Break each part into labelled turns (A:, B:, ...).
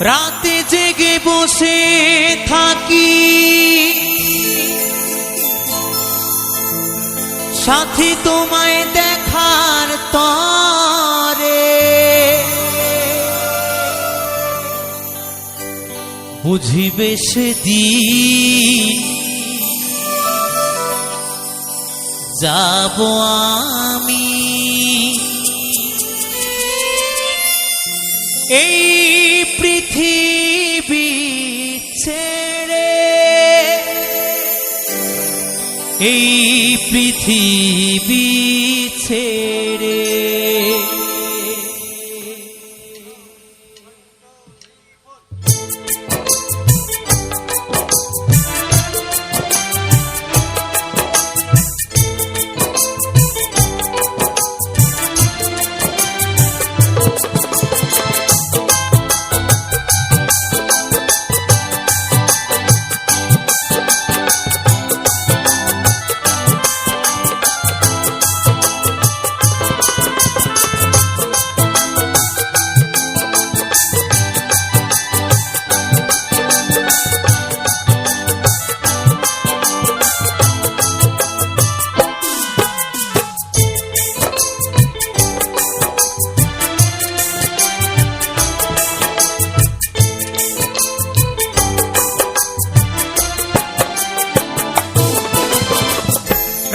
A: রাতে জেগে বসে থাকি সাথী তোমায় দেখার তরে, বুঝিবে সেদিন যাব আমি এই পৃথিবী ছেড়ে, এই পৃথিবী ছেড়ে।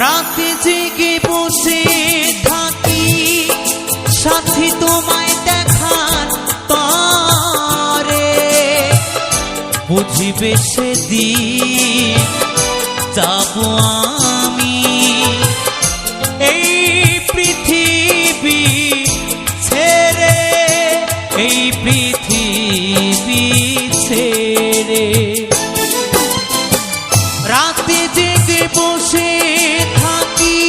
A: রাতে জেগে বসে থাকি সাথী তোমায় দেখার তরে, বুঝিবে সেদিন যাব আমি এই পৃথিবী ছেড়ে, এই পৃথিবী ছেড়ে। রাতে জেগে বসে থাকি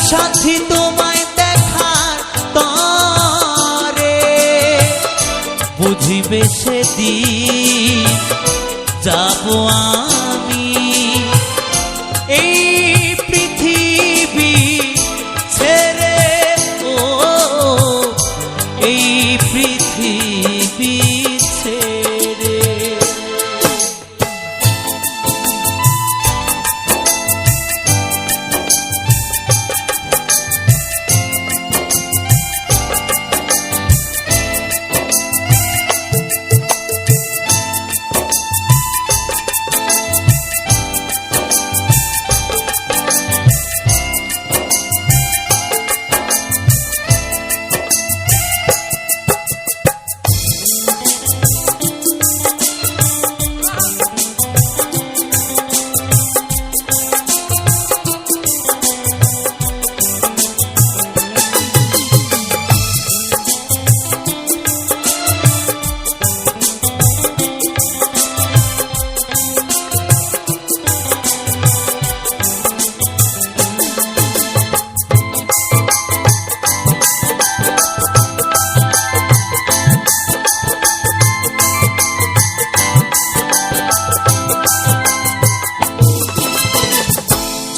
A: সাথী তোমায় দেখার তরে, বুঝিবে সেদিন যাব আমি এই পৃথিবী ছেড়ে, ও এই পৃথিবী ছেড়ে।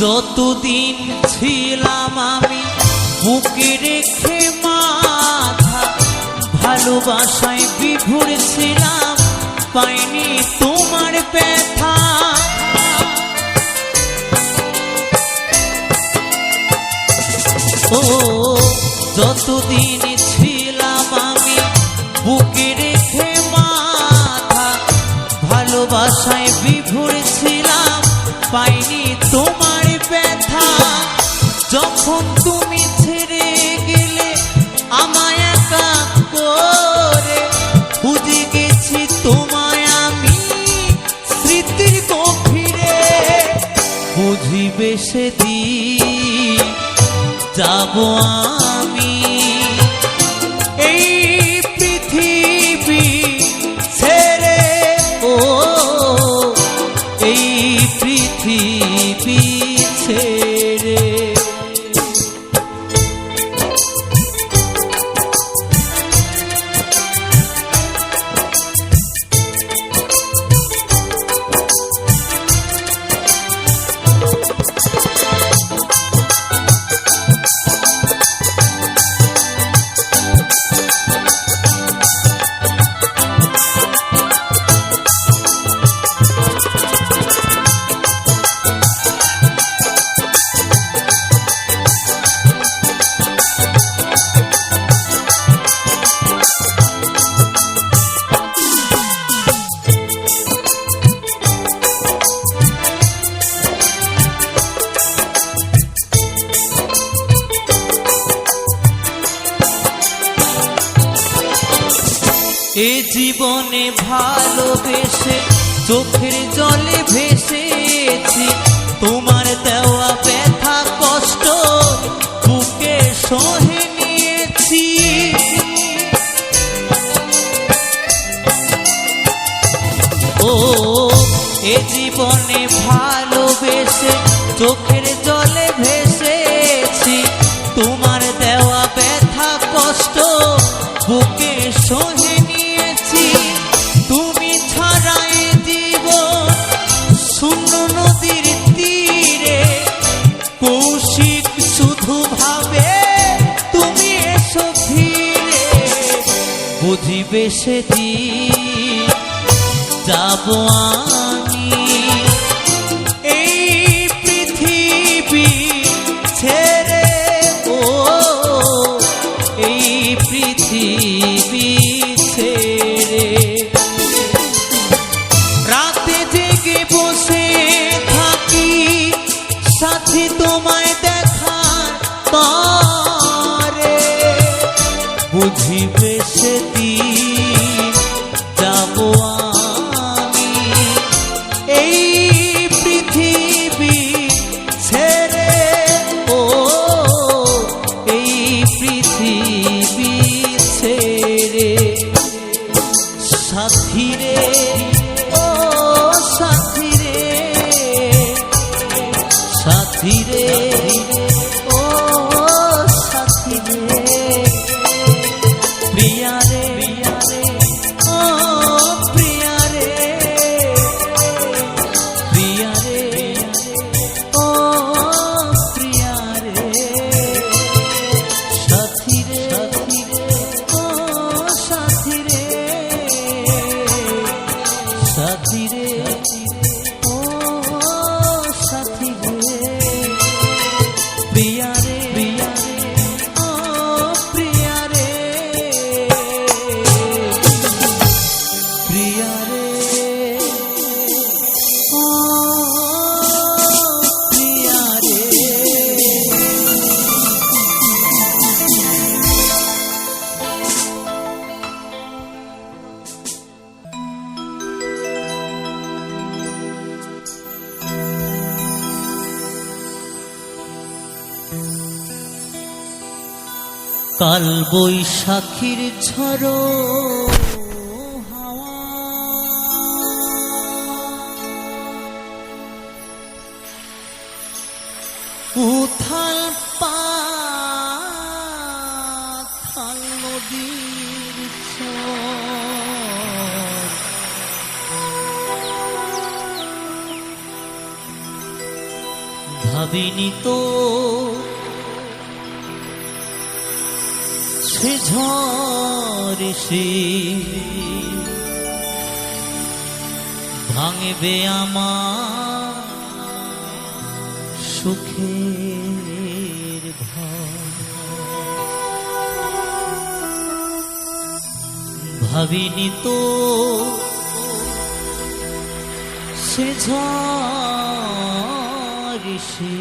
A: যতদিন ছিলাম আমি বুকে রেখে মাথা, ভালোবাসায় বিভোর ছিলাম পাইনি তোমার ব্যথা। ও যতদিন ছিলাম আমি বুকে রেখে মাথা, ভালোবাসায় বিভোর ছিলাম পাইনি তোমার ব্যথা। যখন তুমি ছেড়ে গেলে আমায় একা করে, খুঁজে গেছি তোমায় আমি স্মৃতির গভীরে, বুঝিবে সেদিন যাব আমি এই পৃথিবী ছেড়ে, ও এই পৃথিবী ছেড়ে। জীবনে ভালোবেসে চোখের জলে ভেসেছি, তোমার দেওয়া ব্যথা কষ্ট বুকে সহে নিয়েছি। ও এ জীবনে ভালোবেসে চোখের জলে ভেসেছি, তোমার দেওয়া ব্যথা কষ্ট বুকে সহে নিয়েছি। তুমি ছাড়া এ জীবন শূন্য নদীর তীরে, কৌশিক শুধু ভাবে তুমি এসো ফিরে। বুঝিবে সেদিন যাব আমি এই পৃথিবী ছেড়ে, ও এই পৃথিবী ছেড়ে। রাতে জেগে বসে থাকি সাথী তোমায় দেখার তরে, বুঝিবে সেদিন যাব আমি এই পৃথিবী ছেড়ে, ও এই পৃথিবী ছেড়ে। সাথী রে ও সাথী রে, সাথী রে ও সাথী রে, প্রিয়া রে ও প্রিয়া রে, প্রিয়া রে ও প্রিয়া রে, সাথী রে ও সাথী রে, সাথী রে ও সাথী রে, প্রিয়া রে ও প্রিয়া রে, প্রিয়া রে ও প্রিয়া রে। কাল বৈশাখীর ঝড়ো হাওয়া, উথাল পাথাল নদীর ঝড়, ভাবিনি তো সে ঝড় এসে ভাঙবে আমার সুখের ঘর। ভাবিনি তো সে ঝড় এসে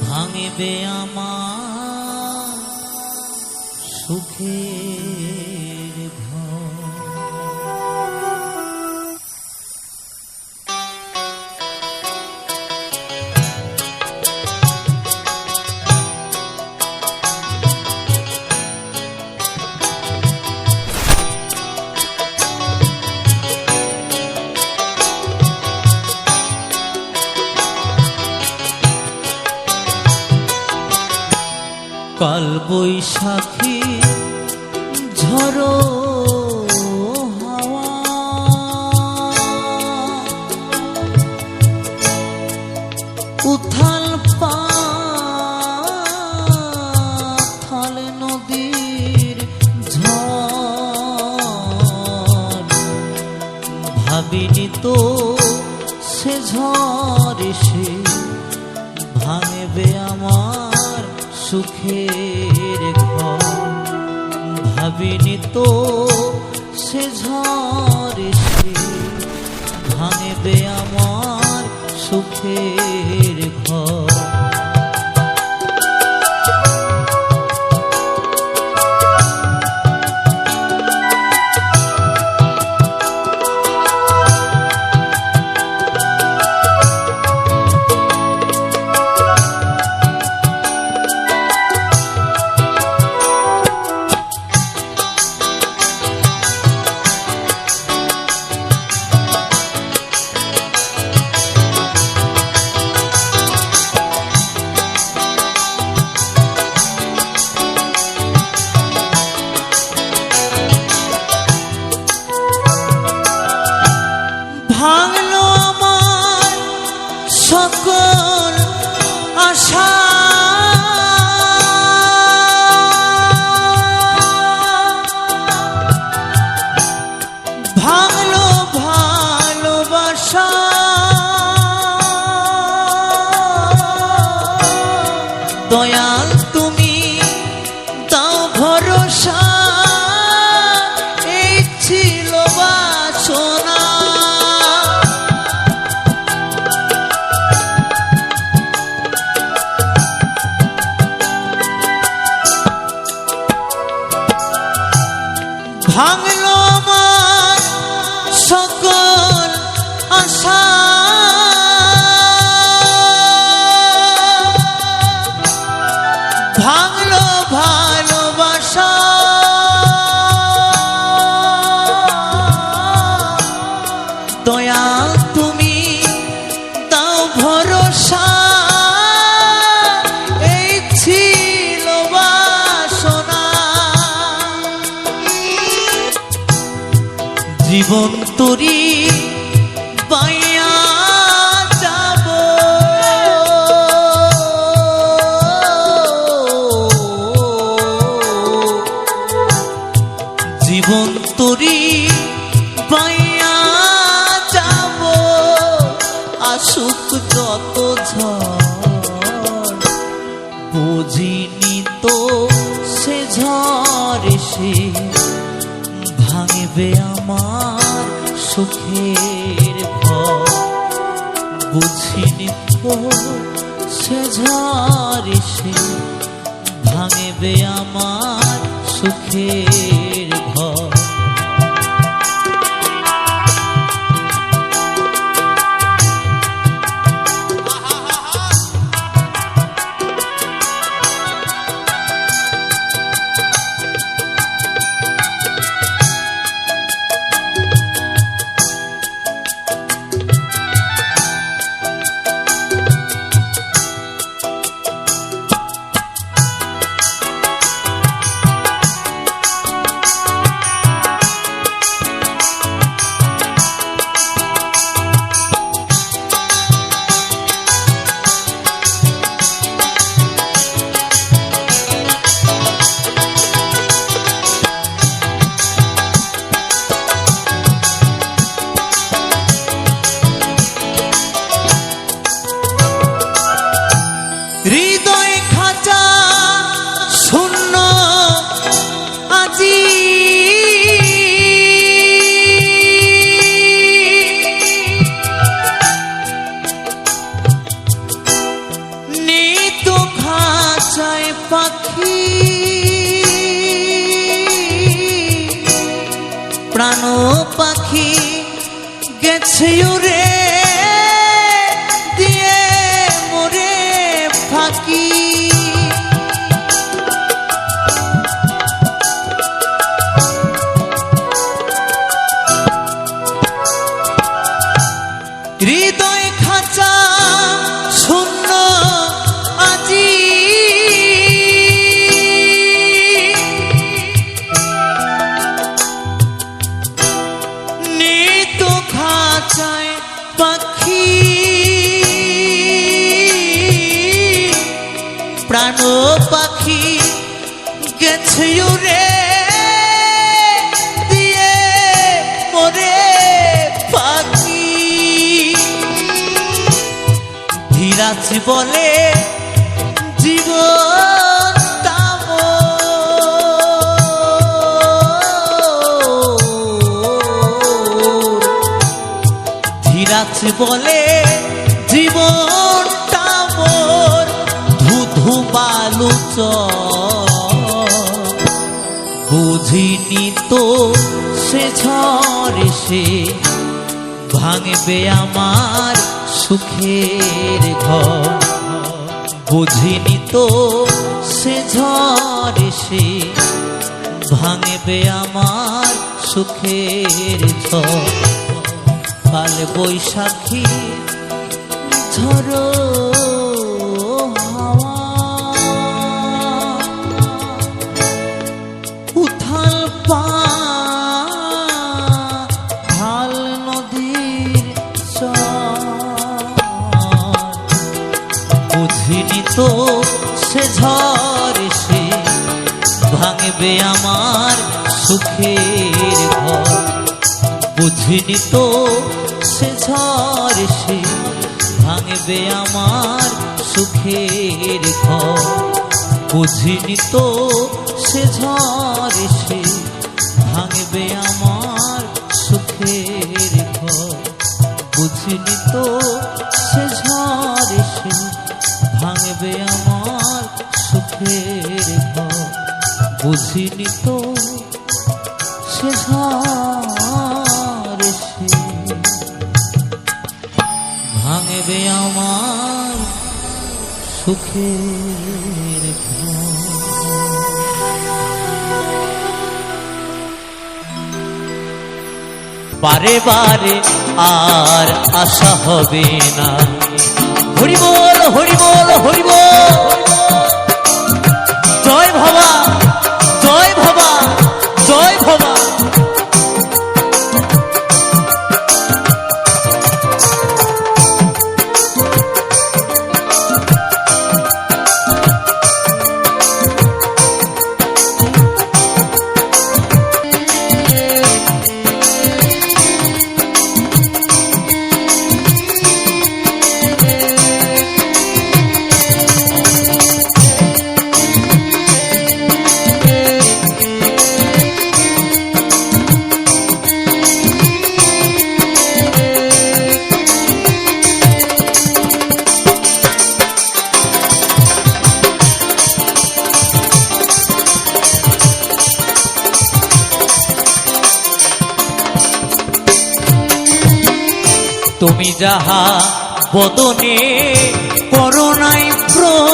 A: ভাঙবে আমার সুখের ঘর। কাল বৈশাখী ঝড়ো হাওয়া, উথাল পাথাল নদীর ঝড়, ভাবিনি তো সে ঝড় এসে ভাঙবে আমার সুখের ঘর। ভাবিনি তো সে ঝড় এসে ভাঙবে আমার সুখের ঘর। ভাঙলো আমার সকল আশা, ভাঙলো ভালোবাসা, দয়া তুমি দাও ভরসা, এই ছিল বাসনা। জীবন তরি বাইয়া যাব, জীবন তরি বাইয়া যাব, আসুক যত ঝড়, বুঝিনি তো সে ঝড় এসে ভাঙবে আমার সুখের ঘর। বুঝিনি তো সে ঝড় এসে ভাঙবে আমার সুখের ঘর। হৃদয় খাঁচা শূন্য আজি, নেই তো খাঁচায় পাখি, প্রাণ পাখি গেছে উড়ে দিয়ে মোরে ফাঁকি। হৃদয় খাঁচা শূন্য আজি, নেই তো খাঁচায় পাখি, প্রাণ পাখি গেছে উড়ে দিয়ে মোরে ফাঁকি। ধীরাজ বলে জীবন ধীরাজ বলে জীবনটা মোর ধুধু বালু বুঝিনি তো সে ঝড় এসে ভাঙবে আমার সুখের ঘর। বুঝিনি তো সে ঝড় এসে ভাঙবে আমার সুখের ঝড়। কাল বৈশাখী ঝড়ো হাওয়া উথাল পাল নদীর বুঝিনি তো সে ঝড় এসে ভাঙবে আমার সুখের ঘর। বুঝিনি তো সে ঝড় এসে ভাঙবে আমার সুখের ঘর। বুঝিনি তো সে ঝড় এসে ভাঙবে আমার সুখের ঘর। বুঝিনি তো সে ঝড় এসে ভাঙবে আমার সুখের ঘর। বুঝিনি তো সে ঝড় এসে ভাঙবে আমার সুখের ঘর। বারে বারে আর আশা হবে না। হরি বল হরি বল হরি বল, জয় ভবা জয় ভবা জয় ভবা। তুমি যাহা বদনে করোনাই প্রকাশ,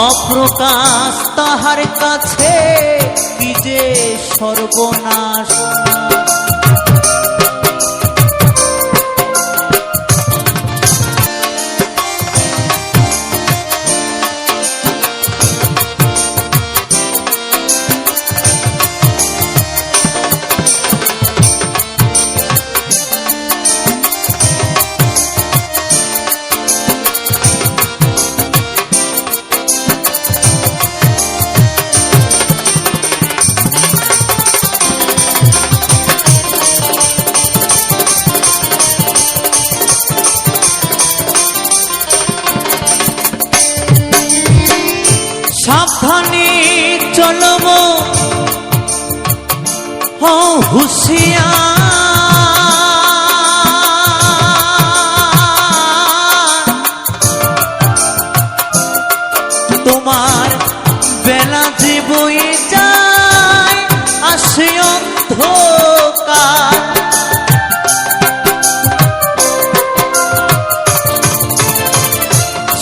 A: অপ্রকাশ তাহার কাছে কি যে সর্বনাশ। সাবধানে চলব হুঁশিয়ার, তোমার বেলা যে বয়ে যায় আসে অন্ধকার।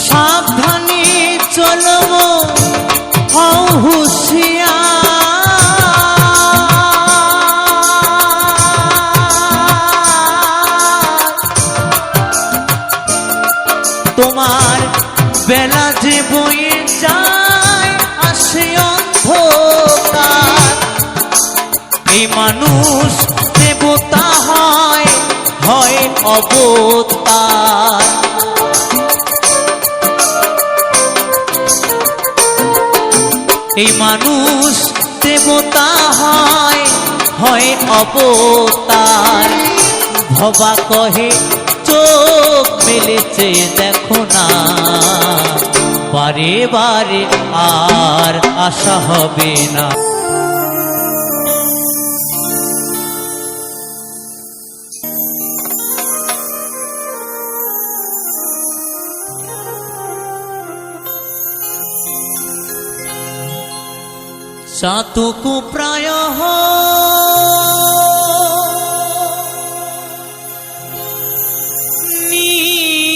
A: সাবধানে চলব তোমার বেলা যে বয়ে যায় আসে অন্ধকার। এই মানুষ দেবতা হয় হয় অবতার। এই মানুষ দেবতা হয় হয় অবতার। ভবা কহে চোখ মেলেছে দেখো না, বারে বারে আর আশা হবে না। চাতুকু প্রায়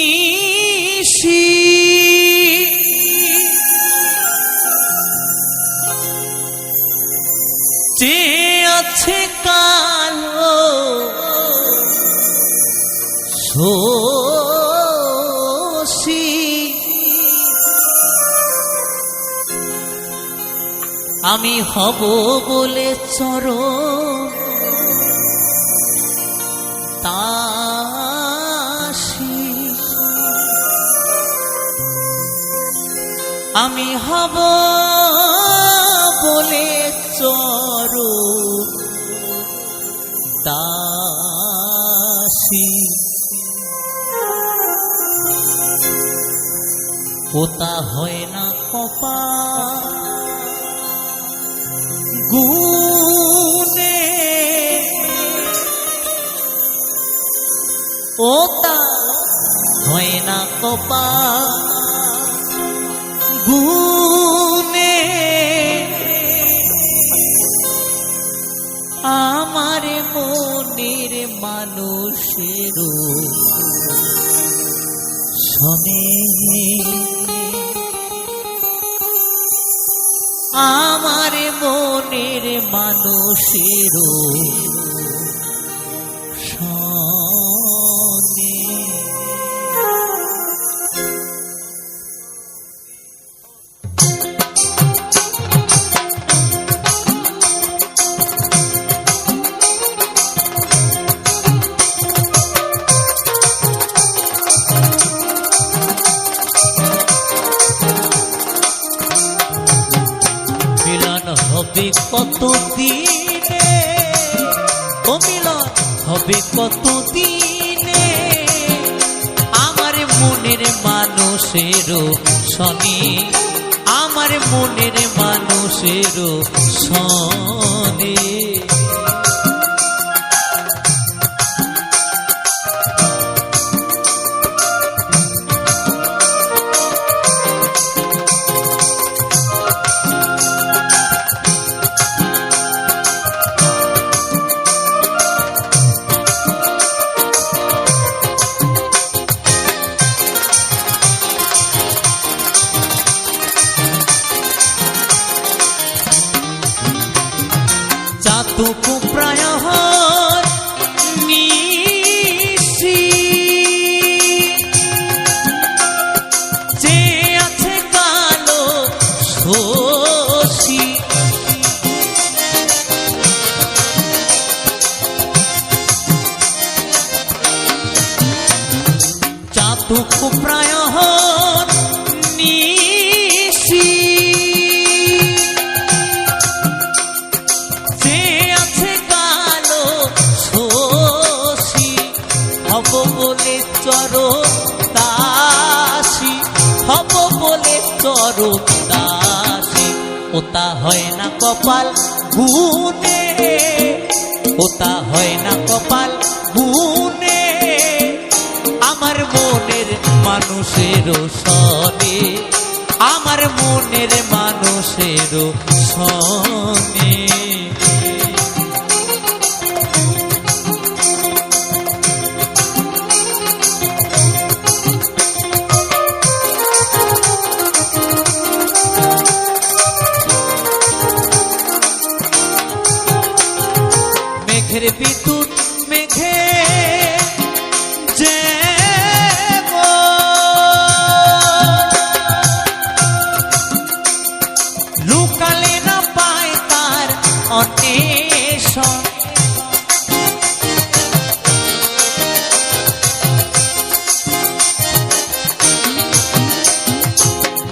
A: নিশি, যে আছে কালো শোষী, আমি হব বলে চরণ দাসী। আমি হব বলে চরণ দাসী। পোতা হয় না কপাল গুনে, পোতা হয় না কপাল গুনে। মানুষের শোনে আমার মনের মানুষের শোনে। হবে কত দিনে, ও মিলন হবে কত দিনে, আমার মনের মানুষের শনি, আমার মনের মানুষের শনি। চাতক প্রায় নিশি যে আছে কালো শশী, চাতক প্রায় নিশি হব বলে চরদাসী, হব বলে চরদাসী, ওটা হয় না কপাল গুনে, ওটা হয় না কপাল গুনে, আমার মনের মানুষের শনে, আমার মনের মানুষের শনে। মেঘের বিদ্যুৎ মেঘে যে লুকালে না পায় তার অন্বেষণ,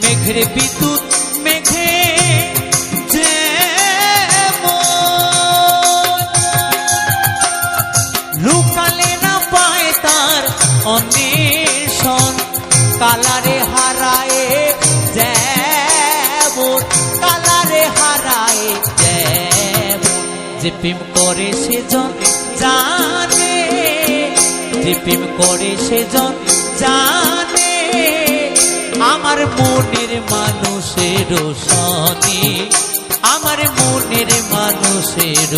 A: মেঘের বিদ্যুৎ মেঘে লুকালে না পায় তার অন্বেষণ, কালারে হারায় যেমন, কালারে হারায় যেমন, যে প্রেম করে সেজন জানে, যে প্রেম করে সেজন জানে, আমার মনের মানুষের শনি, আমার মনের মানুষের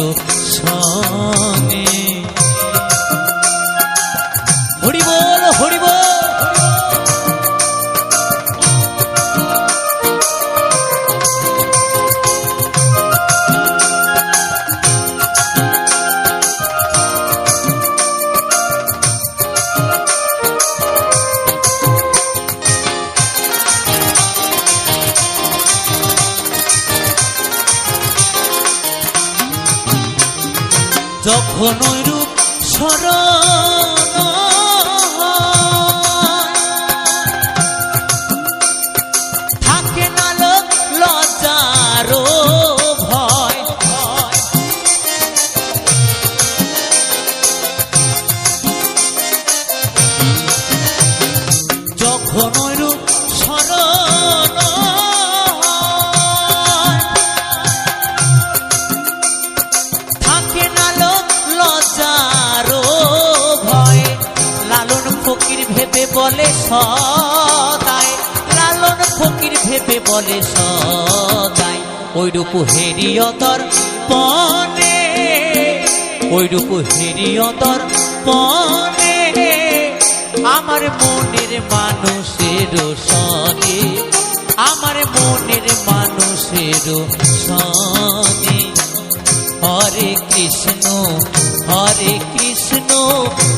A: শনি। হরি বল হরি বল। যখন ওই রূপ স্মরণ থাকে না লোক লজ্জার ভয়, যখন ওই রূপ স্মরণ থাকে না লোক লজ্জার ভয়, লালন ফকির ভেবে বলে সদাই, লালন ফকির ভেবে বলে সদাই, ওইরূপ হেরিয়তর পনে, ওইরূপ হেরিয়তর গোপনে আমার মনের মানুষের সনে, আমার মনের মানুষের সনে। হরে কৃষ্ণ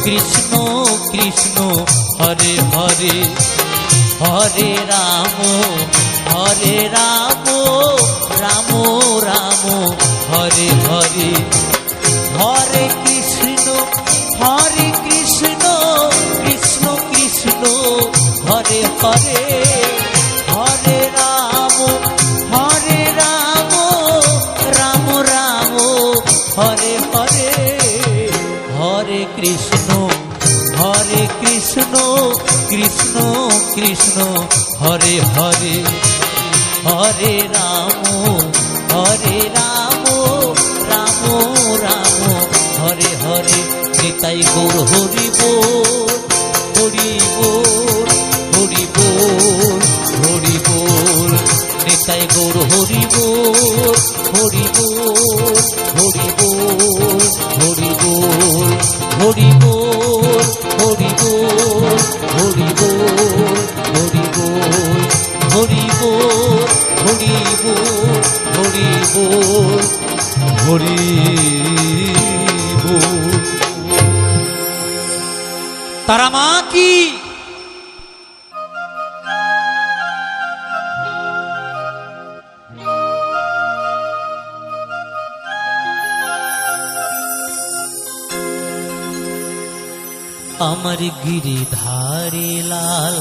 A: কৃষ্ণ কৃষ্ণ হরে হরে, হরে রাম রাম রাম হরে হরে। হরে কৃষ্ণ কৃষ্ণ কৃষ্ণ হরে হরে, হরে রাম রাম রাম হরে হরে। হরে কৃষ্ণ কৃষ্ণ কৃষ্ণ হরে হরে, হরে রাম রাম রাম হরে হরে। নিতাই গৌর হরি বল, হরি বল, হরি বল, হরি বল। নিতাই গৌর হরি বল, হরি বল, হরি বল, হরি বল, হরি বল, হরি বল, হরি বল, হরি বল, হরি বল, হরি বল, হরি বল, হরি বল। তারা মা কি আমার গিরিধারী লাল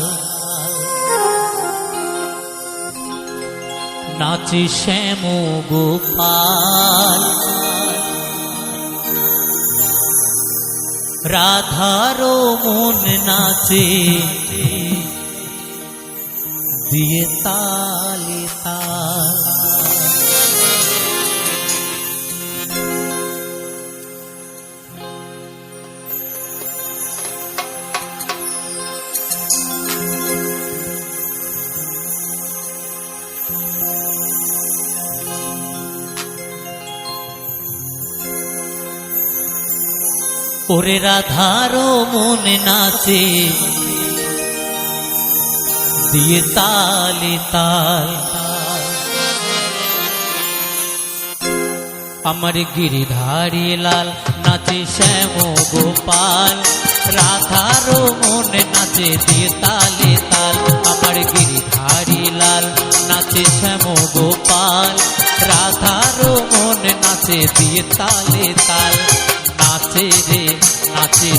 A: নাচে শ্যাম গোপাল, রাধারো মন নাচে দিয়ে তালে তাল। ওরে রাধারো মন নাচে দিয়ে তালে তাল। আমার গিরিধারী লাল নাচে শ্যাম গোপাল, রাধারো মন নাচে দিয়ে তালে তাল। আমার গিরিধারী লাল নাচে শ্যাম গোপাল, রাধারো মন নাচে দিয়ে তালে তাল। নাচে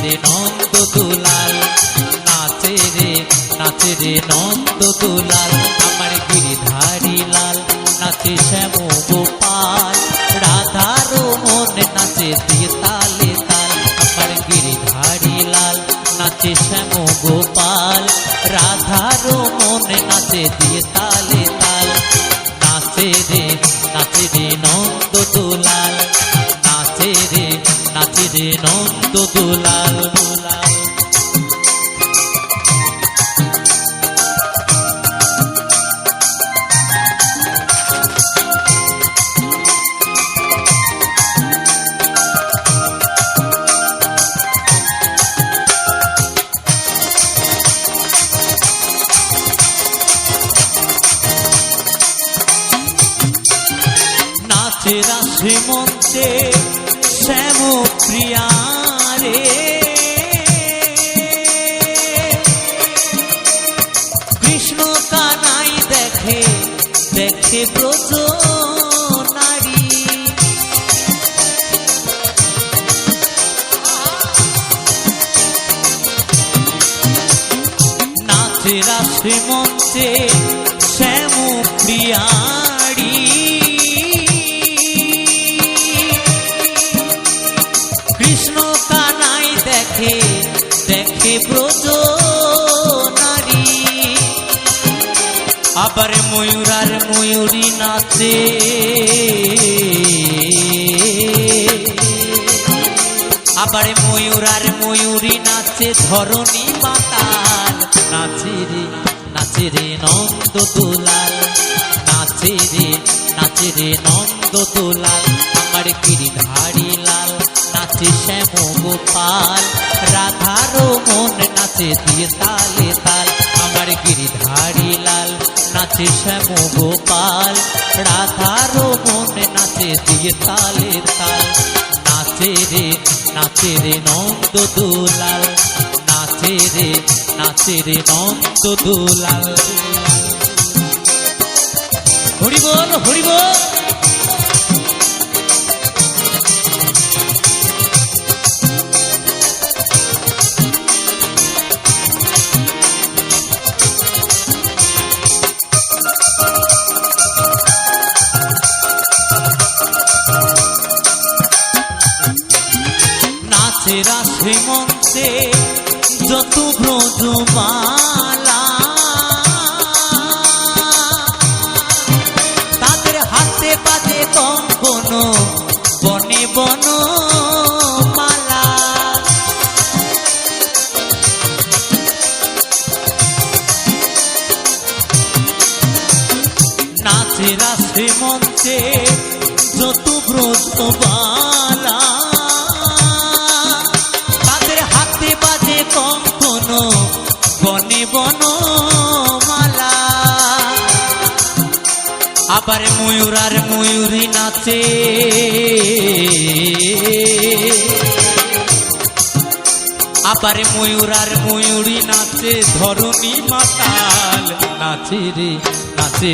A: রে নন্দ দুলাল, নাচে রে নন্দ দুলাল। আমার গিরিধারী লাল নাচে শ্যাম গোপাল, রাধারো মন নাচে দিয়ে তালে তাল। আমার গিরিধারী লাল নাচে শ্যাম গোপাল, রাধারো মন নাচে দিয়ে তালে তাল। নাচে রে নন্দ দুলাল, নাচে রে নন্দ দুলাল দুলাল। নাচে রাশি মঞ্চে শ্যাম প্রিয়া রে, কৃষ্ণ কানাই দেখে দেখে ব্রজ নারী। নাচে রাশি মঞ্চে শ্যাম প্রিয়ারি, কৃষ্ণ কানাই দেখে দেখে ব্রজ নারী। আবার ময়ূরার ময়ূরী নাচে, আবার ময়ূরার ময়ূরী নাচে ধরণী মাতাল। নাচে রে নন্দ দুলাল, নাচে রে নন্দ দুলাল। আমার গিরিধারী লাল নাচে নাচে শ্যাম গোপাল, রাধারও মন নাচে দিয়ে তালে তাল। আমার গিরিধারী লাল নাচে শ্যাম গোপাল, রাধারও মন নাচে দিয়ে তালে তাল। নাচে রে নন্দ দুলাল, নাচে রে নন্দ দুলাল। হরি বল হরি বল। নাচে রাসে মঞ্চে যত ব্রজমালা, তাদের হাতে বাজে কঙ্কন বনে বন মালা। নাচে রাসে মঞ্চে যত ব্রজমালা, কঙ্কন বনে বন মালা। আবার ময়ূর আর ময়ূরী নাচে, আবার ময়ূর আর ময়ূরী নাচে ধরণী মাতাল। নাচে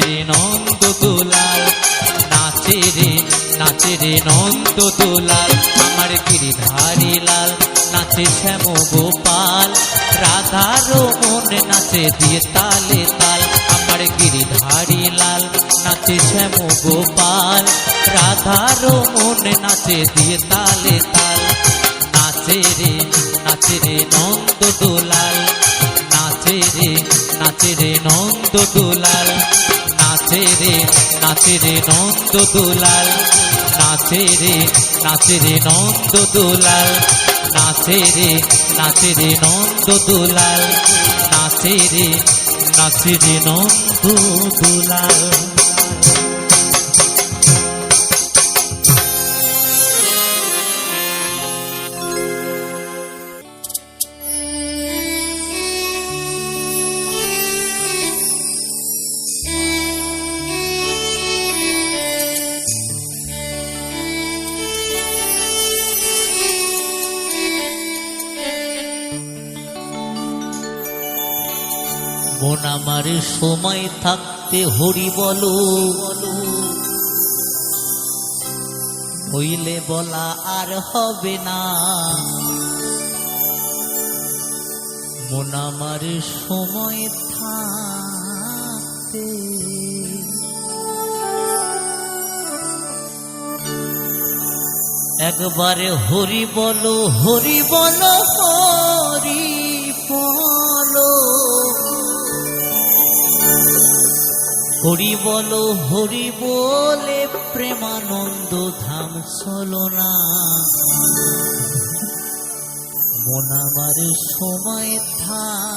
A: রে নন্দ দুলাল, নাচে রে নন্দ দুলাল। আমার গিরিধারী লাল নাচে শ্যাম গোপাল, রাধারও মন নাচে দিয়ে তালে তাল। আমার গিরিধারী লাল নাচে শ্যাম গোপাল, রাধারও মন নাচে দিয়ে তালে তাল। নাচে রে নন্দ দুলাল, নাচে রে নন্দ দুলাল, নাচে রে নন্দ দুলাল, নাচে রে নন্দ দুলাল, নাচে রে নন্দ দুলাল, নাচে রে নন্দ দুলাল। মন আমার সময় থাকতে হরি বলো, হইলে বলা আর হবে না। মন আমার সময় থাকতে একবারে হরি বলো, হরি বলো, হরি বলো, হরি বলো, হরি বলে প্রেমানন্দ ধাম চলো না। মন আমার সময় থাকতে,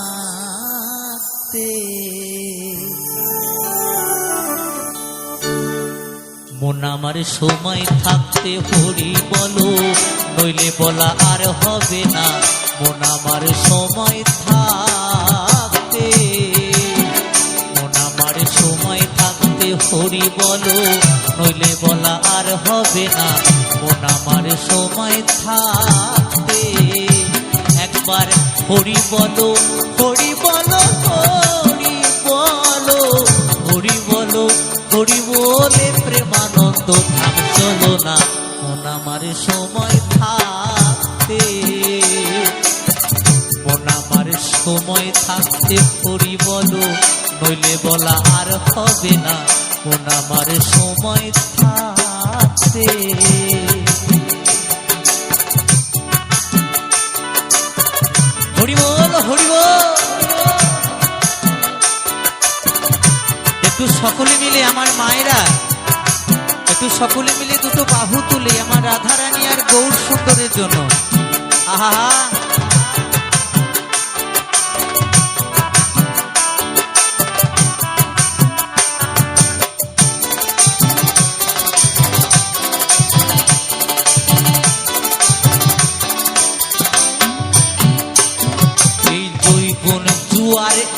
A: মন আমার সময় থাকতে হরি বলো, নইলে বলা আর হবে না। মন আমার সময় থাকতে, মন আমার সময় থাকতে হরি বলো, নইলে বলা আর হবে না। মন আমার সময় থাকতে একবার হরি বলো, হরি বলো, হরি বলো, হরি বলো, হরি বলে প্রেমানন্দ ধাম চলো না। মন আমার সময় থাকতে, মন আমার সময় থাকতে হরি বলো, নইলে বলা আর হবে না। মন আমার সময় থাকতে হরি বল, হরি বল। একটু সকলে মিলে আমার মায়েরা, একটু সকলে মিলে দুটো বাহু তুলে আমার রাধারানী আর গৌর সুন্দরের জন্য। আহা,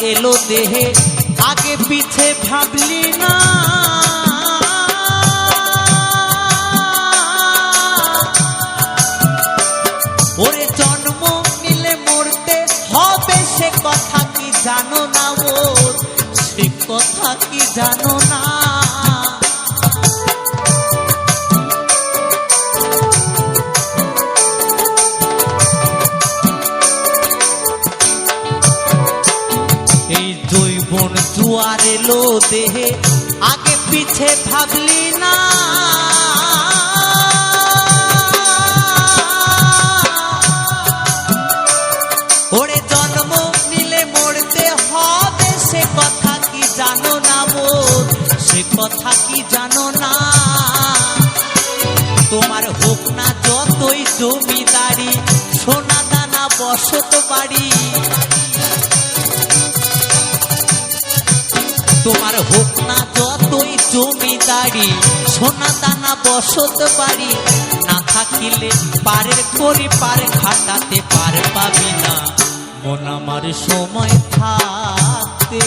A: এলো দেহে আগে পিছে ভাবলি না ওরে জন্ম নিলে মরতে হবে সে কথা কি জানো না ওর সে কথা কি জানো না এই জৈবন জুয়ার এলো দেহে আগে পিছে ভাবলি না ওরে জন্ম নিলে মরতে হবে সে কথা কি জানো না মোর সে কথা কি জানো না তোমার হোক না যতই জমিদারি সোনা দানা বসত বাড়ি তোমার হোক না যতই জমিদারি সোনা দানা বসত বাড়ি না থাকিলে পারের করি পার খাটাতে পার পাবি না মন আমার সময় থাকতে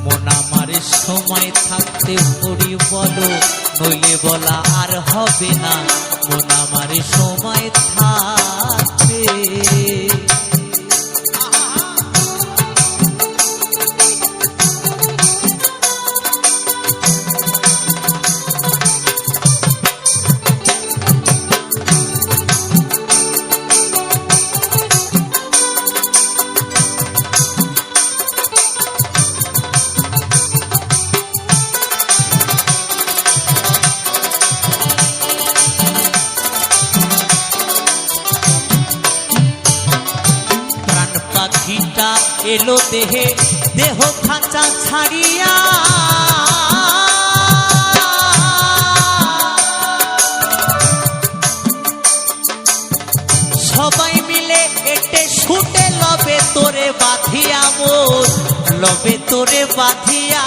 A: মন আমার সময় থাকতে হরি বলো নইলে বলা আর হবে না মন আমার সময় থাকতে পাখিটা এলো দেহে দেহ খাঁচা ছাড়িয়া সবাই মিলে এটে ছুটে লবে তোরে বাঁধিয়া মোর লবে তোরে বাঁধিয়া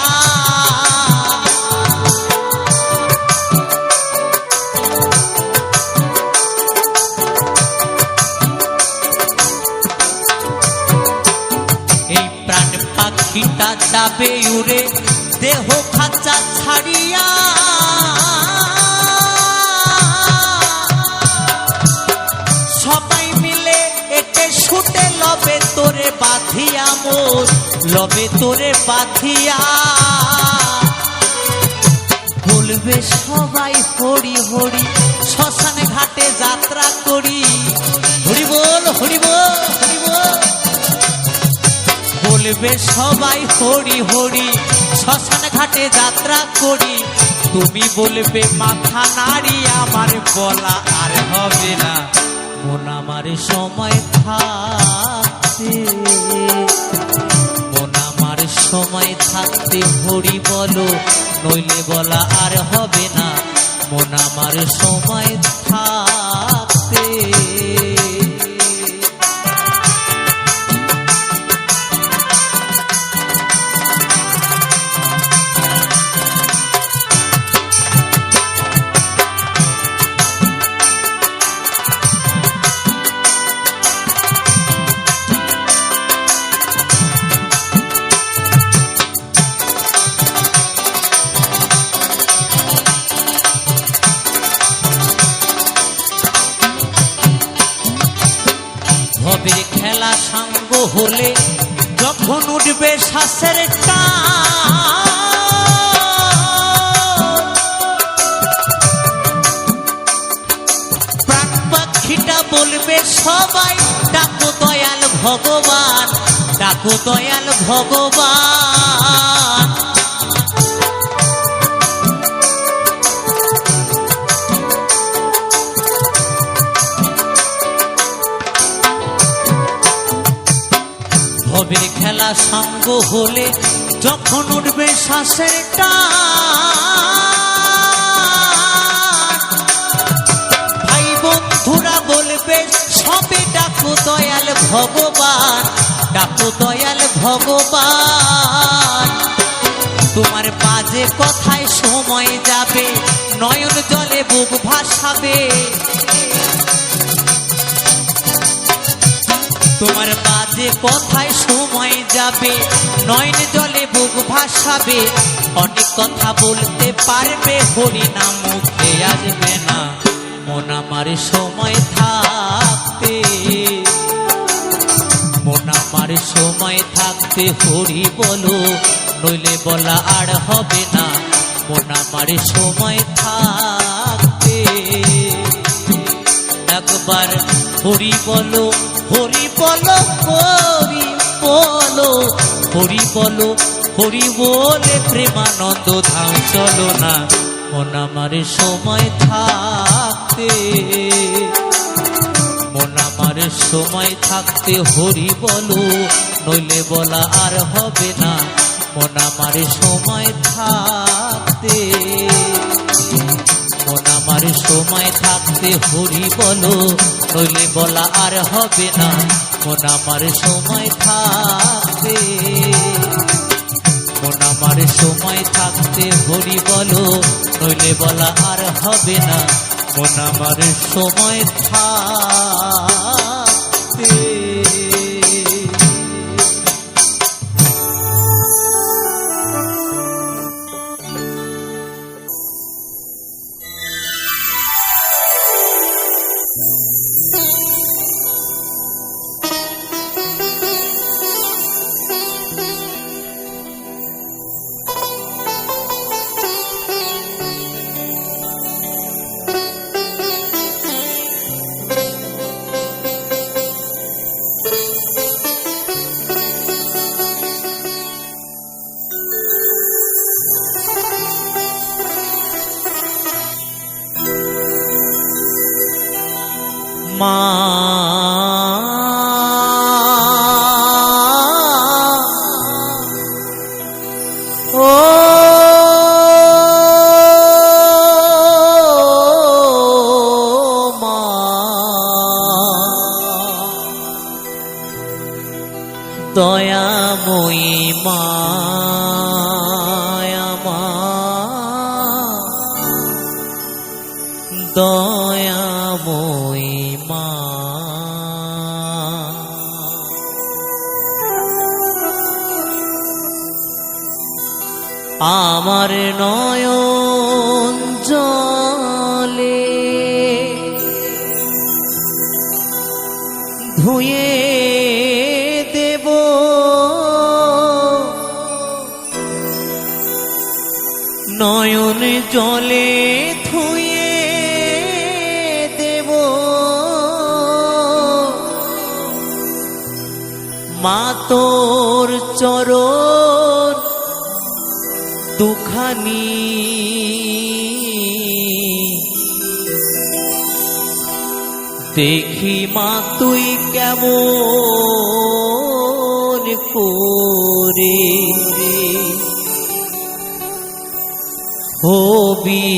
A: পাখিটা যাবে উড়ে দেহ খাঁচা ছাড়িয়া সবাই মিলে এটে ছুটে লবে তোরে বাঁধিয়া মোর লবে তোরে বাঁধিয়া বলবে সবাই হরি হরি শ্মশান ঘাটে যাত্রা করি হরি বল হরি বল হরি বল বলবে সবাই হরি হরি শ্মশান ঘাটে যাত্রা করি তুমি বলবে মাথা নাড়ি আমার বলা আর হবে না মন আমার সময় থাকতে মন আমার সময় থাকতে হরি বলো নইলে বলা আর হবে না মন আমার সময় থাকতে ভবের খেলা সাঙ্গ হলে যখন উঠবে শ্বাসের প্রাণ পাখিটা বলবে সবাই ডাকো দয়াল ভগবান ডাকো দয়াল ভগবান ভবের খেলা সঙ্গ হলে যখন উঠবে শ্বাসের টান ভাই বন্ধুরা বলবে সবে ডাকো দয়াল ভগবান ডাকো দয়াল ভগবান তোমার বাজে কথায় সময় যাবে নয়ন জলে বুক ভাসাবে তোমার বাজে কথায় সময় যাবে, নয়ন জলে বুক ভাসাবে, অনেক কথা বলতে পারবে, হরি নাম মুখে আসবে না। মন আমার সময় থাকতে, মন আমার সময় থাকতে হরি বলো, নইলে বলা আর হবে না। মন আমার সময় থাকতে একবার হরি বলো, হরি বলো, হরি বলো, হরি বলো, হরি বলে প্রেমানন্দ ধাম চলো না। মন আমার সময় থাকতে, মন আমার সময় থাকতে হরি বলো, নইলে বলা আর হবে না। মন আমার সময় থাকতে, মন আমার সময় থাকতে হরি বলো, নইলে বলা আর হবে না। মন আমার সময় থাকতে, মন আমার সময় থাকতে হরি বলো, নইলে বলা আর হবে না। মন আমার সময় থাকতে। মা ও মা, দয়াময়ী মা আমার, দয়াময়ী মা। আমার নয়ন জলে ধুয়ে দেব, নয়ন জলে ধুয়ে দেব, মা তোর চরণ দুখানি দেখি মা তুই কেমন করে হবি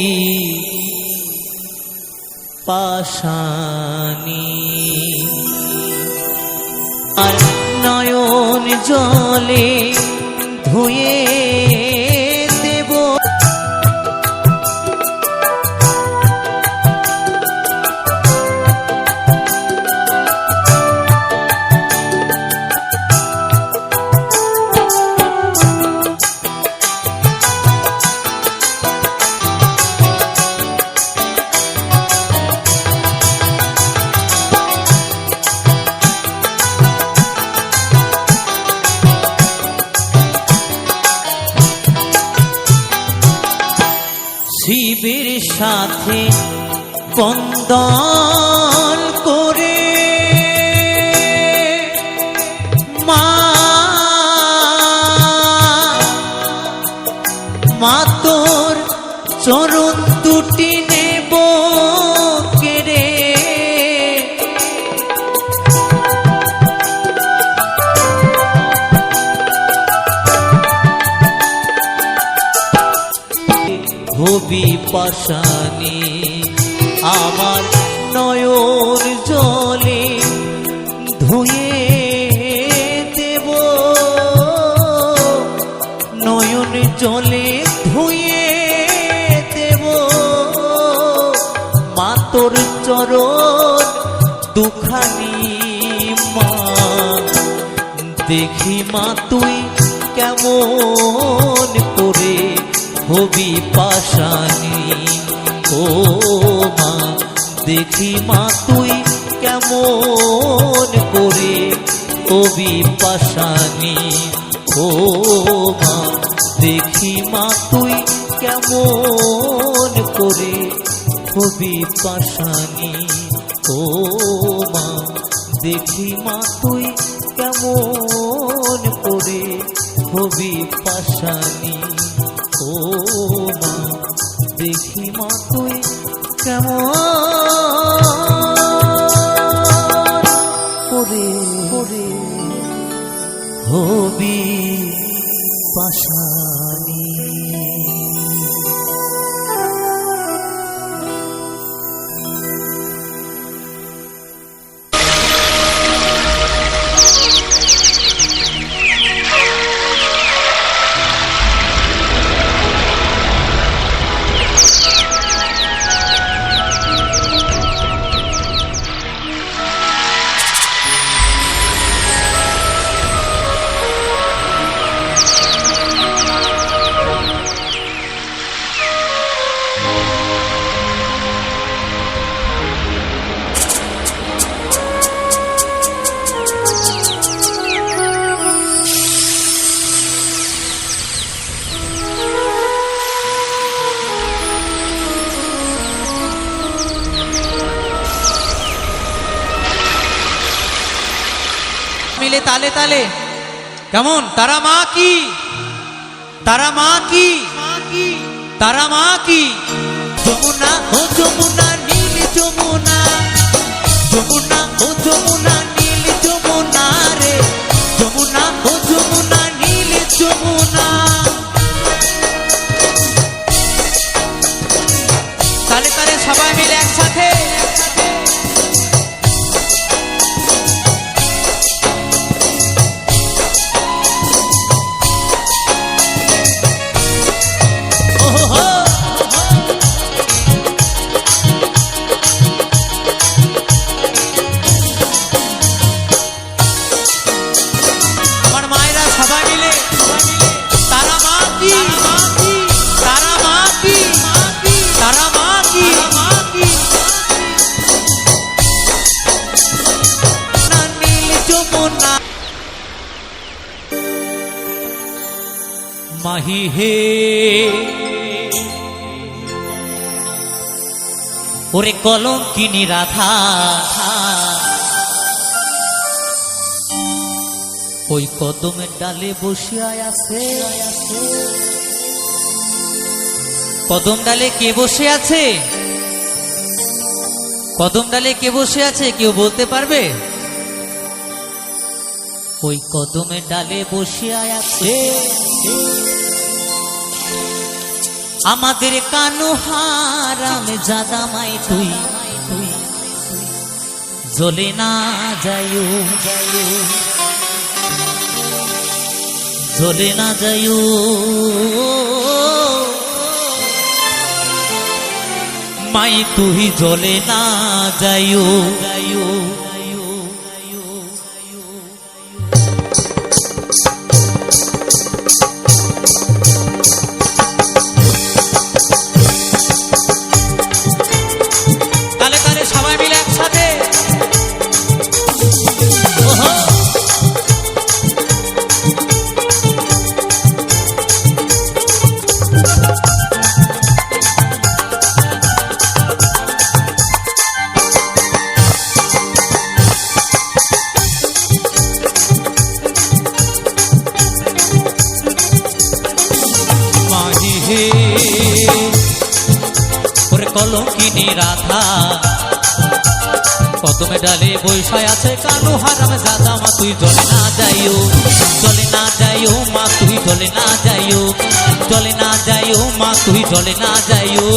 A: পাশানি। আর নয়ন জলে ধুয়ে দেব, শিবের সাথে বন্দন করে মা, মা তোর চরণ দুটি নেব কেড়ে, হবি পাশানি। আমার নয়ন জলে ধুয়ে দেব, নয়ন জলে ধুয়ে দেব, মা তোর চরণ দুখানি মা। দেখি মা তুই কেমন করে হবি পাশানি। ও মা দেখি মা তুই কেমন করে হবি পাশানি। ও মা দেখি মা তুই কেমন করে হবি পাশানি। ও মা দেখি মা তুই কেমন করে হবি পাশানি। ও মা দেখি মা তুই কেমন করে হবি পাশানি।
B: মিলে তালে তালে কেমন তারা মা কি, তারা মা কি, তারা মা কি।
A: যমুনা ও যমুনা নীল যমুনা, যমুনা ও যমুনা নীল যমুনা রে, যমুনা ও যমুনা নীল যমুনা।
B: তালে তালে সবাই মিলে একসাথে
A: মাহি হে ওরে কলঙ্কিনী রাধা, ওই কদমের ডালে বসিয়া আছে।
B: কদম ডালে কে বসে আছে? কদম ডালে কে বসে আছে কেউ বলতে পারবে?
A: ওই কদমের ডালে বসিয়া আছে আমাদের কানু হারাম জাদামাই তুই, জ্বলে না যাইও, জ্বলে না যাইও মাই তুই, জ্বলে না যাইও। কলঙ্কিনী রাধা কদমে ডালে বৈশায় আছে কানু হারাম জাদা মা তুই, জ্বলে না যাইও, জ্বলে না যাইও মা তুই, জ্বলে না যাইও, জ্বলে না যাইও মা তুই, জ্বলে না যাইও।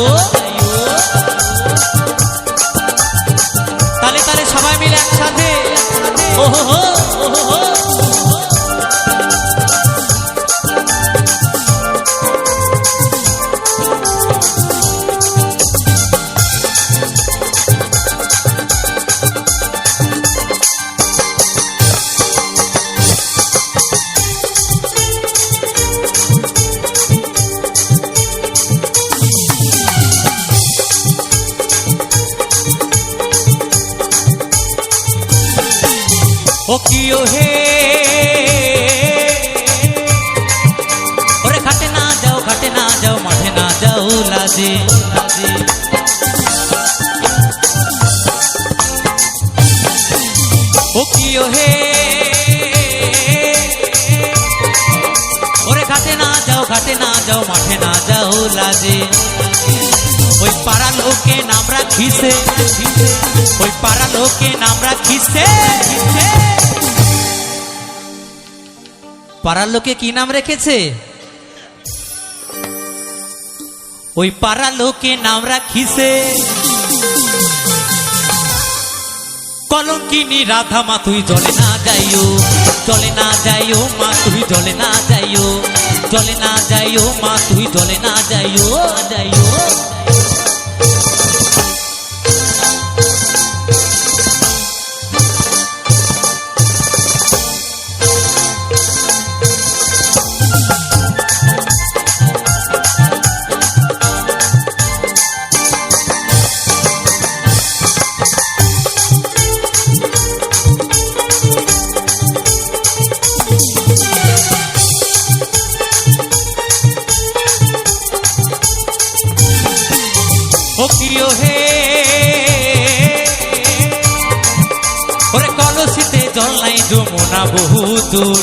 B: তালে তালে সবাই মিলে একসাথে
A: ওহো হো, ওহো হো। ও কিও হে ওরে ঘাটে না যাও মাঠে না যাও লাজে লাজে ও কিও হে ওরে ঘাটে না যাও মাঠে না যাও লাজে ওই পাড়া লোকে নাম রাখিছে ওই পাড়া লোকে নাম রাখিছে পাড়ার লোকে কি নাম রেখেছে ওই পাড়া লোকে নাম রাখিছে কলঙ্কিনী রাধা মা তুই জলে না যাইও মা তুই জলে না যাইও মা তুই জলে না যাইও ও কিও হে ওরে কলসিতে জল নাই যমুনা বহু দূর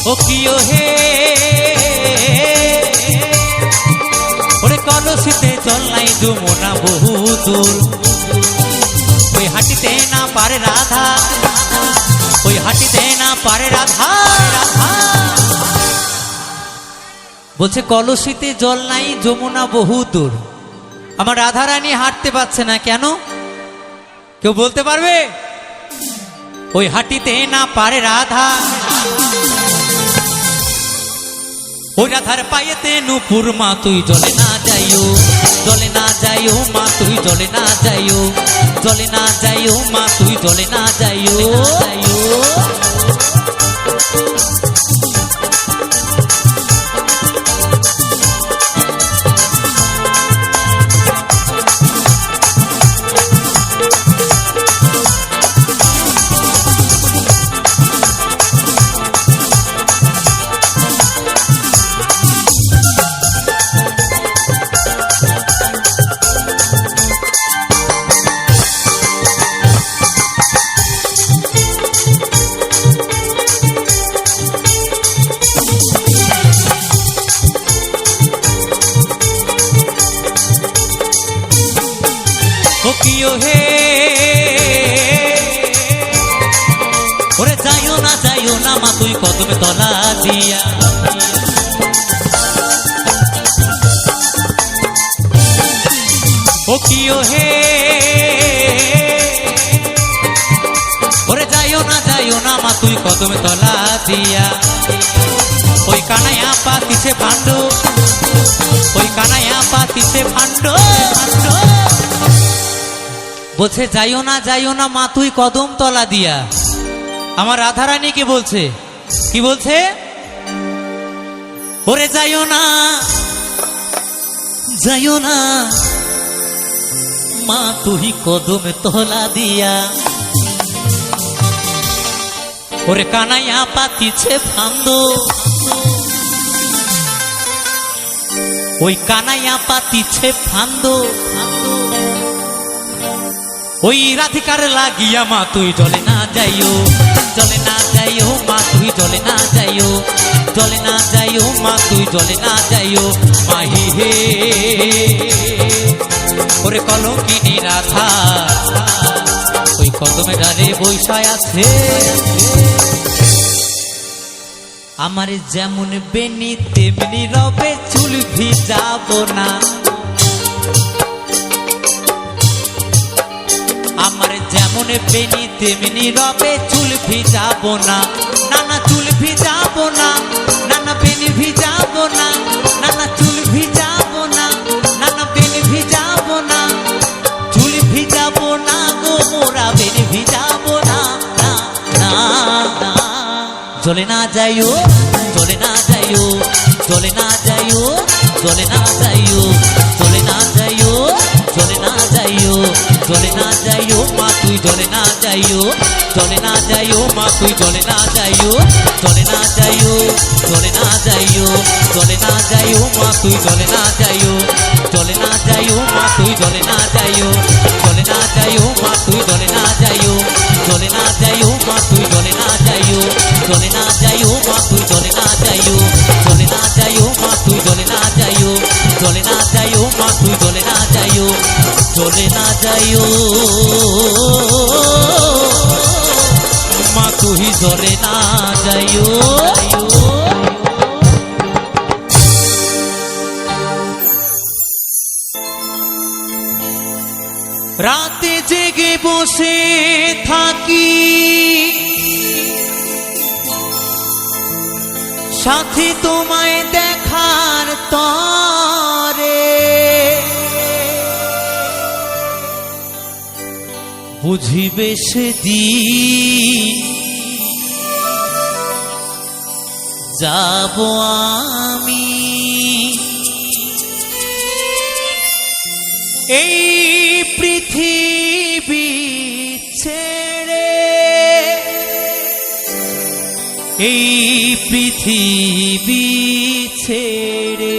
A: ও কিও হে ওরে কলসিতে জল নাই যমুনা বহু দূর ওই হাঁটিতে না পারে রাধা ওই হাঁটিতে না পারে রাধা বলছে কলসিতে জল নাই যমুনা বহু দূর আমার রাধারানী হাঁটতে পারছে না কেন কেউ বলতে পারবে ওই হাঁটিতে না পারে রাধা ওই রাধার পায়েতে নূপুর মা তুই জলে না যাইও মা তুই জলে না যাইও মা তুই জলে না যাইও ও কিও হে ওরে যাইও না মা তুই কদমে তলা দিয়া ও কিও হে ওরে যাইও না মা তুই কদমে তলা দিয়া ওই কানাইয়া পাতিছে ভাণ্ড বলছে যাইও না মা তুই কদম তলা দিয়া আমার রাধারানীকে বলছে কি বলছে ওরে যাইও না মা তুই কদম তলা দিয়া ওরে কানাইয়া পাতিছে ফান্দ ওই কানাইয়া পাতিছে ফান্দ ওই রাধিকার লাগিয়া মা তুই জলে না যাইও মা তুই জলে না যাইও মা তুই জলে না যাইও মাহি হে ওরে কলঙ্কিনী রাধা ওই কদমে ডালে বৈশায় আছে আমার যেমন বেনি তেমনি রবে চুল ভিজাবো না আমার যেমন বেনি তেমনি রবে চুল ভিজাবো না নানা চুল ভিজাবো না নানা বেনি ভিজাবো না নানা চুল ভিজাবো না নানা বেনি ভিজাবো না চুল ভিজাবো না গো মোরা বেনি ভিজাবো না জলে না যাইও জলে না যাইও জলে না যাইও জলে না যাইও জলে না যাইও জলে না জলে না যাইও মা তুই জলে না যাইও, জলে না যাইও মা তুই জলে না যাইও, জলে না যাইও, জলে না যাইও, জলে না যাইও মা তুই জলে না যাইও, জলে না যাইও মা তুই জলে না যাইও, জলে না যাইও মা তুই জলে না যাইও, জলে না যাইও মা তুই জলে না যাইও, জলে না যাইও মা তুই জলে না যাইও, জলে না যাইও মা তুই জলে না যাইও, জলে না যাইও মা তুই জলে না যাইও, জলে না যাইও মা তুই জলে না যাইও। রাতে জেগে বসে থাকি সাথে তোমায় দেখার তরে, বুঝিবে সেদিন যাব আমি এই পৃথিবী ছেড়ে, এই পৃথিবী ছেড়ে।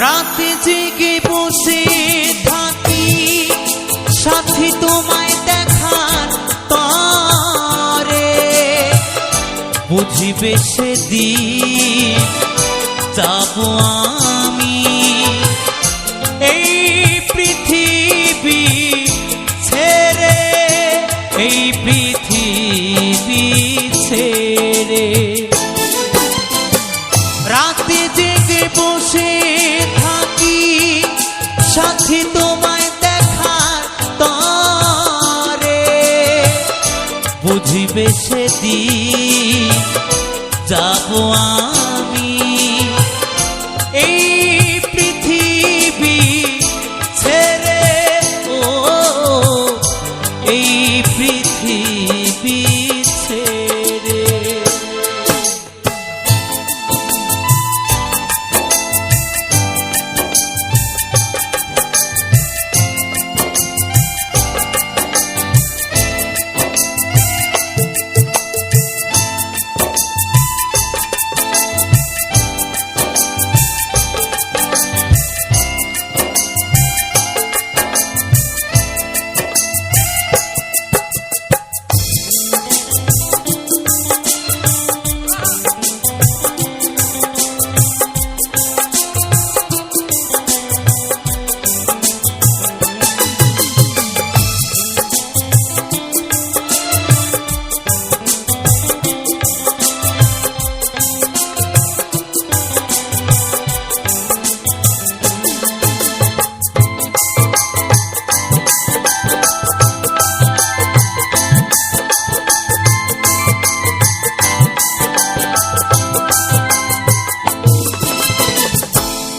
A: রাতে জেগে বসে থাকি সাথী তোমায় দেখার তরে, বুঝিবে সেদিন যাব আমি এই পৃথিবী ছেড়ে, এই পৃথিবী ছেড়ে। রাতে জেগে বসে থাকি সাথী তোমায় দেখার তরে, বুঝিবে সেদিন যাব আমি এই পৃথিবী ছেড়ে, ও এই পৃথিবী ছেড়ে।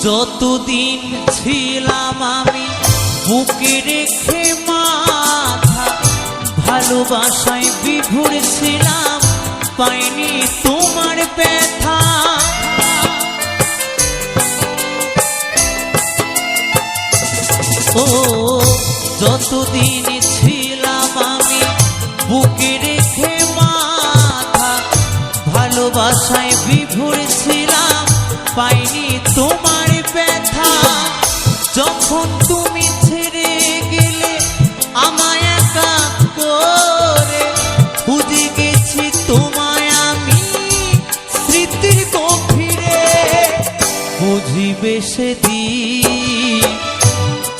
A: যতদিন ছিলাম আমি বুকে রেখে মাথা, ভালোবাসায় বিভোর ছিলাম পাইনি তোমার ব্যথা। ও যতদিন ছিলাম আমি বুকে রেখে মাথা, ভালোবাসায় বিভোর ছিলাম পাইনি তোমার ব্যথা। যখন তুমি ছেড়ে গেলে আমায় একা করে, খুঁজে গেছি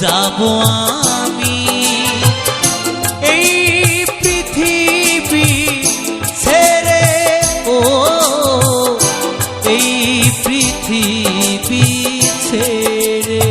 A: যাব আমি এই পৃথিবী ছেড়ে, ও এই পৃথিবী ছেড়ে।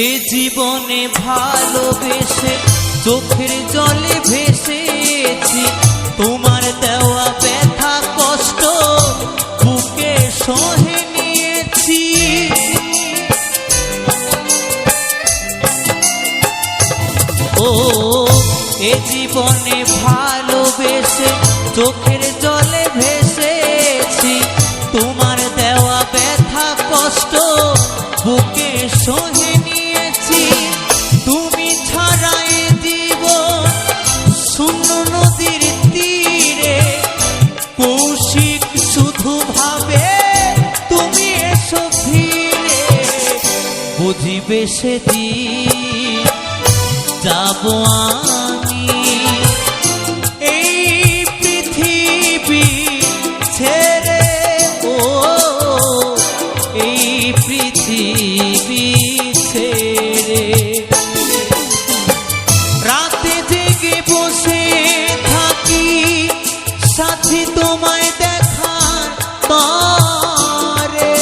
A: এ জীবনে ভালোবেসে চোখের জলে ভেসেছি, তোমার দেওয়া ব্যথা কষ্ট বুকে সহে নিয়েছি। ও এ জীবনে ভালোবেসে চোখের জলে ভেসেছি, তোমার দেওয়া ব্যথা কষ্ট বুকে সহে নিয়েছি। তুমি ছাড়া এ জীবন শূন্য নদীর তীরে, কৌশিক শুধু ভাবে তুমি এসো ফিরে। বুঝিবে সেদিন যাব আমি এই পৃথিবী ছেড়ে, ও এই পৃথিবী ছেড়ে। রাতে জেগে বসে থাকি সাথী তোমায় দেখার তরে,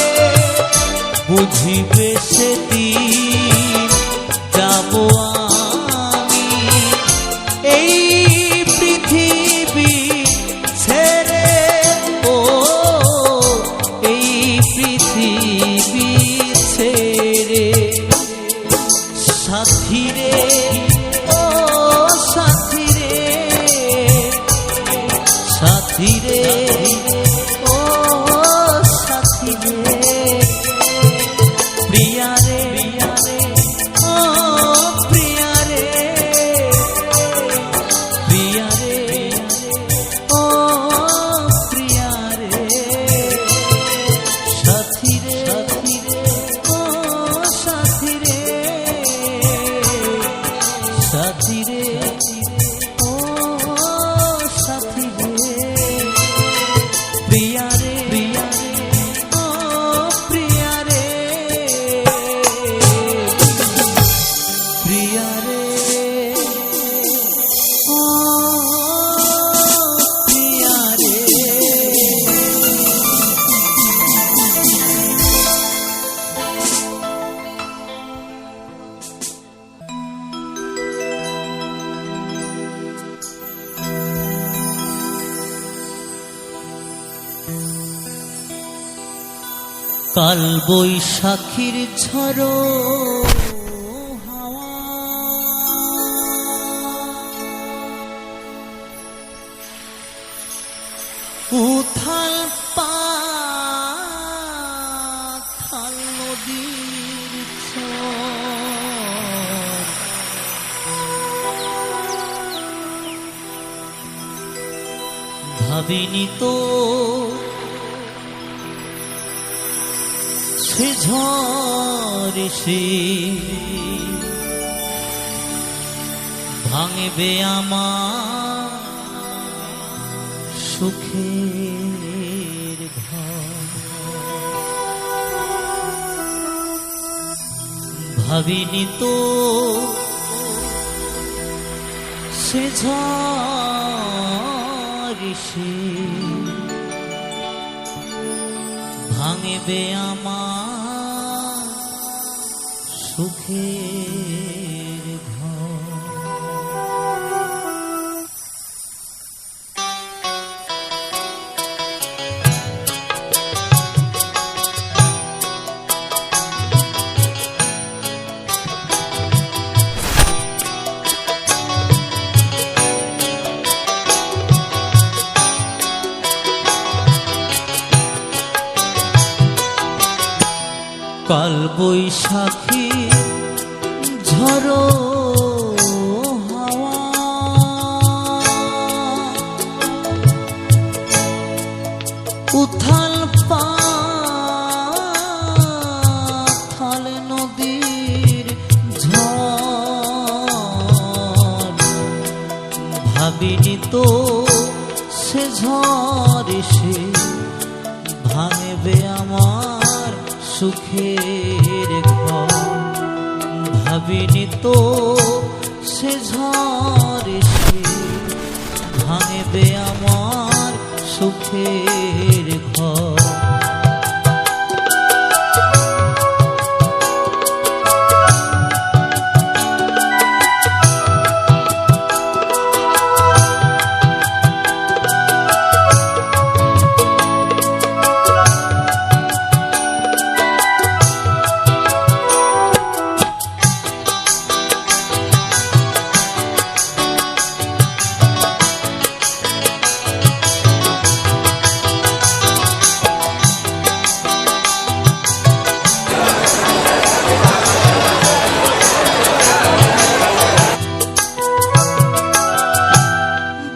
A: বুঝিবে সেদিন যাব আমি এই পৃথিবী ছেড়ে, ও এই পৃথিবী ছেড়ে। সাথী রে, ও সাথী রে, সাথী রে, ও সাথী রে, প্রিয়া রে, ও প্রিয়া রে, প্রিয়া রে, ও প্রিয়া রে, সাথী রে, ও সাথী রে, সাথী রে, ও সাথী রে, প্রিয়া রে, ও প্রিয়া রে, প্রিয়া রে, ও প্রিয়া রে। কাল বৈশাখীর ঝড়ো হাওয়া, উথাল পাথাল নদীর ঝড়, ভাবিনি তো সে ঝড় এসে ভাঙবে আমার সুখের ঘর। ভাবিনি তো সে ঝড় এসে ভাঙবে আমার সুখের ঘর। কাল বৈশাখী ঝড়ো হাওয়া উথাল পাথাল নদীর ঝড় ভাবিনি তো সে ঝড় এসে ভাঙবে আমার সুখের ঘর ভাবিনি তো সে ঝড় এসে ভাঙবে আমার সুখের ঘর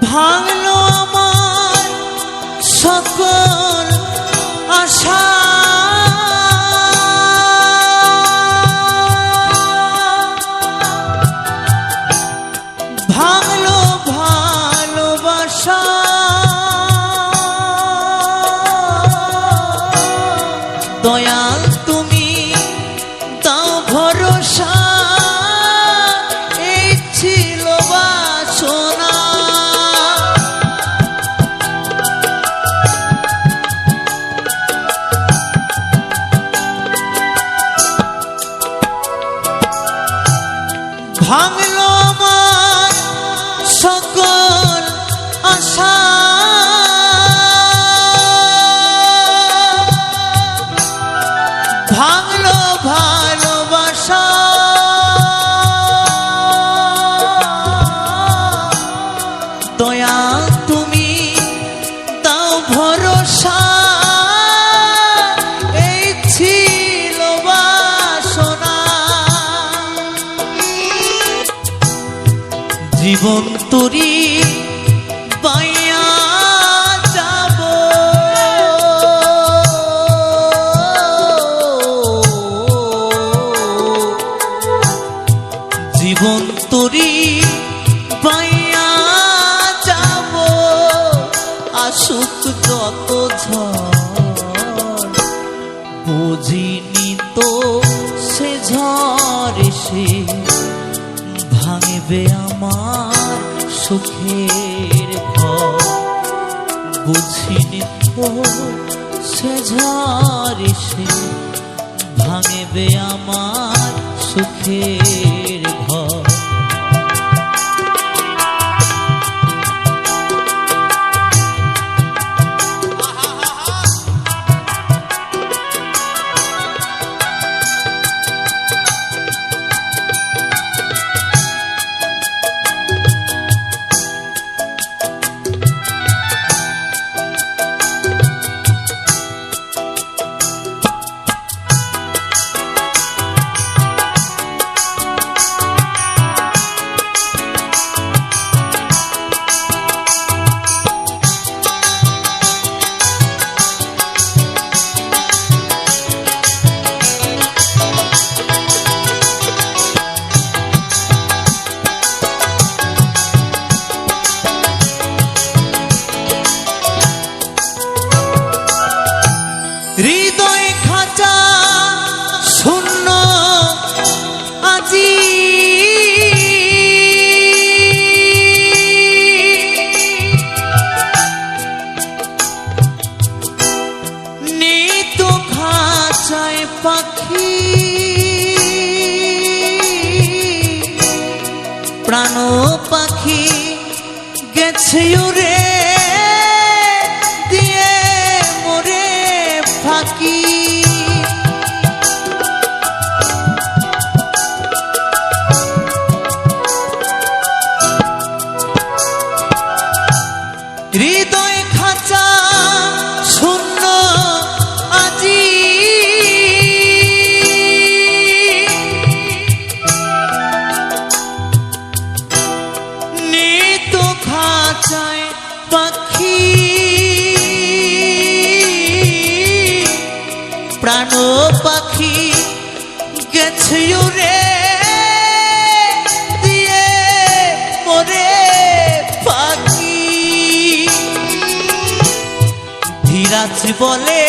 A: ভাঙলো আমার সকল আশা ভাঙলো ভালোবাসা দয়াল তুমি দাও ভরসা এই ছিল বাসনা ভাঙলো আমার সকল আশা ভাঙলো ভালোবাসা দয়া তুমি দাও ভরসা এই ছিল বাসনা জীবন তরি বাইয়া যাব জীবন তরি বাইয়া যাব আসুক যত ঝড় বুঝিনি তো সে ঝড় এসে ভাঙবে আমার সুখের ঘর বুঝিনি তো সে ঝড় এসে ভাঙবে আমার সুখের ঘর হৃদয় খাঁচা শূন্য আজি নেই তো খাঁচায় পাখি প্রাণ পাখি গেছে উড়ে দিয়ে মোরে ফাঁকি হৃদয় খাঁচা শূন্য আজি প্রাণ পাখি গেছে উড়ে দিয়ে মরে পাখি ধীরাজ বলে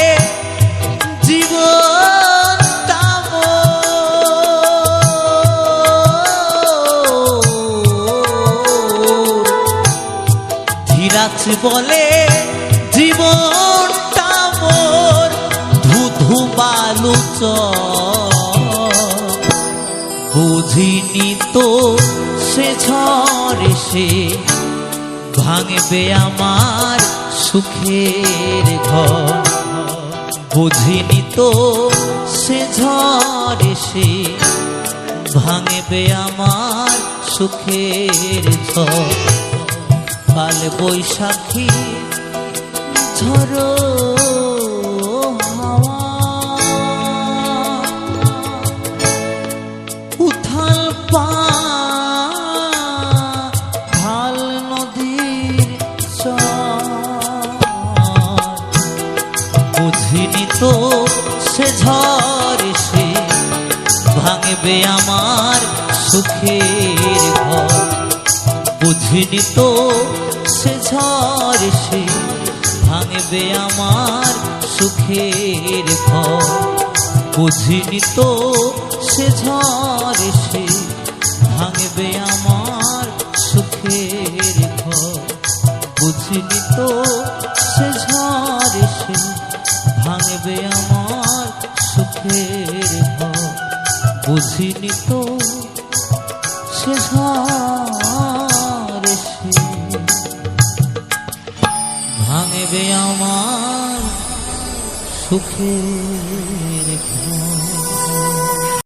A: জীবন ধীরাজ বলে জীবনটা মোর ধুধু বালু বুঝিনি তো সে ঝড়ে সে ভাঙবে আমার সুখের ঘর বুঝিনি তো সে ঝড়ে সে ভাঙবে আমার সুখের ঝড় কাল বৈশাখী ঝড়ো হাওয়া উথাল ঢাল নদীর বুঝিনি তো সে ঝড় সে ভাঙবে আমার সুখের ঘর বুঝিনি তো সে ঝড় সে ভাঙবে আমার সুখের ঘর বুঝিনি তো সে ঝড় সে ভাঙবে আমার সুখের ঘর বুঝিনি তো সে ঝড় সে ভাঙবে আমার সুখের ঘর বুঝিনি তো সে ঝড় সে ভাঙবে আমার সুখের